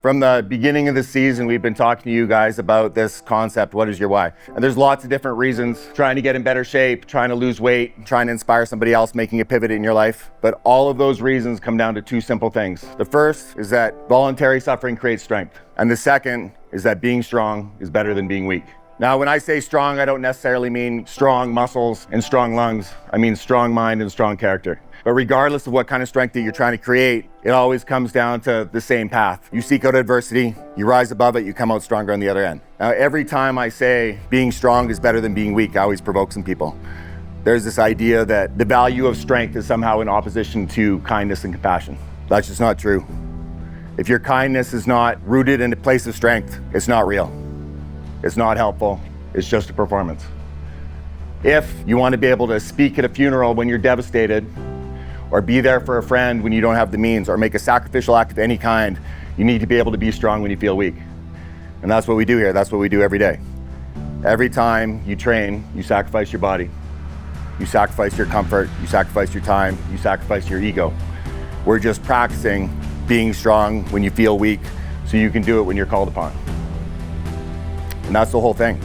From the beginning of the season, we've been talking to you guys about this concept, what is your why? And there's lots of different reasons, trying to get in better shape, trying to lose weight, trying to inspire somebody else, making a pivot in your life. But all of those reasons come down to two simple things. The first is that voluntary suffering creates strength. And the second is that being strong is better than being weak. Now, when I say strong, I don't necessarily mean strong muscles and strong lungs. I mean strong mind and strong character. But regardless of what kind of strength that you're trying to create, it always comes down to the same path. You seek out adversity, you rise above it, you come out stronger on the other end. Now, every time I say being strong is better than being weak, I always provoke some people. There's this idea that the value of strength is somehow in opposition to kindness and compassion. That's just not true. If your kindness is not rooted in a place of strength, it's not real. It's not helpful. It's just a performance. If you want to be able to speak at a funeral when you're devastated, or be there for a friend when you don't have the means, or make a sacrificial act of any kind, you need to be able to be strong when you feel weak. And that's what we do here. That's what we do every day. Every time you train, you sacrifice your body. You sacrifice your comfort. You sacrifice your time. You sacrifice your ego. We're just practicing being strong when you feel weak so you can do it when you're called upon. And that's the whole thing.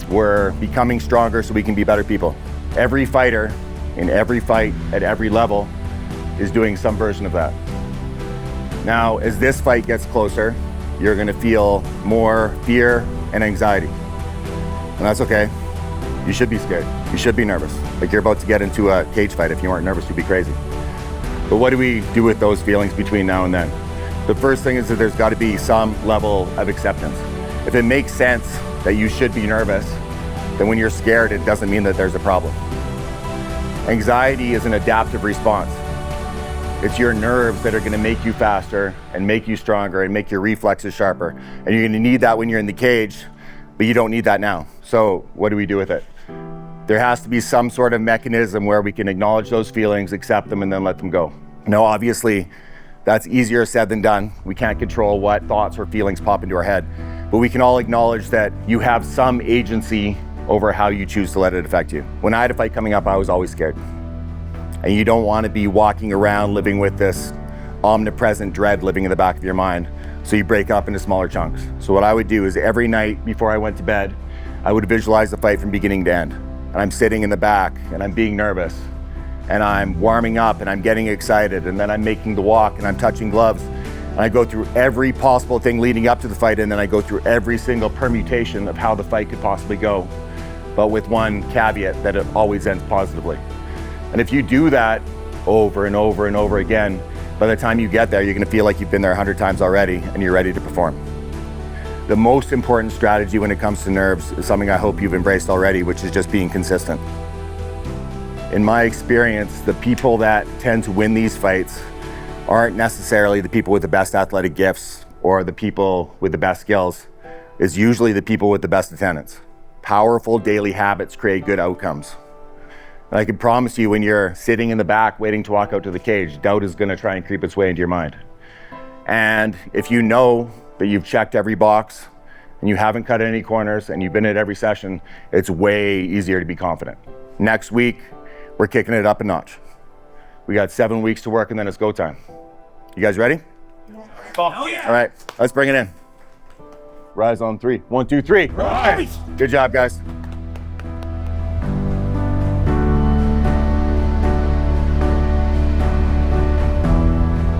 We're becoming stronger so we can be better people. Every fighter in every fight at every level is doing some version of that. Now, as this fight gets closer, you're gonna feel more fear and anxiety. And that's okay. You should be scared. You should be nervous. Like you're about to get into a cage fight. If you weren't nervous, you'd be crazy. But what do we do with those feelings between now and then? The first thing is that there's gotta be some level of acceptance. If it makes sense that you should be nervous, then when you're scared, it doesn't mean that there's a problem. Anxiety is an adaptive response. It's your nerves that are gonna make you faster and make you stronger and make your reflexes sharper. And you're gonna need that when you're in the cage, but you don't need that now. So what do we do with it? There has to be some sort of mechanism where we can acknowledge those feelings, accept them, and then let them go. Now, obviously, that's easier said than done. We can't control what thoughts or feelings pop into our head, but we can all acknowledge that you have some agency over how you choose to let it affect you. When I had a fight coming up, I was always scared. And you don't want to be walking around living with this omnipresent dread living in the back of your mind. So you break up into smaller chunks. So what I would do is every night before I went to bed, I would visualize the fight from beginning to end. And I'm sitting in the back and I'm being nervous and I'm warming up and I'm getting excited and then I'm making the walk and I'm touching gloves. And I go through every possible thing leading up to the fight and then I go through every single permutation of how the fight could possibly go, but with one caveat that it always ends positively. And if you do that over and over and over again, by the time you get there, you're gonna feel like you've been there 100 times already and you're ready to perform. The most important strategy when it comes to nerves is something I hope you've embraced already, which is just being consistent. In my experience, the people that tend to win these fights aren't necessarily the people with the best athletic gifts or the people with the best skills. It's usually the people with the best attendance. Powerful daily habits create good outcomes. And I can promise you, when you're sitting in the back waiting to walk out to the cage, doubt is gonna try and creep its way into your mind. And if you know that you've checked every box and you haven't cut any corners and you've been at every session, it's way easier to be confident. Next week, we're kicking it up a notch. We got 7 weeks to work and then it's go time. You guys ready? Oh, yeah. All right, let's bring it in. Rise on 3. 1, 2, 3. Rise. Good job, guys.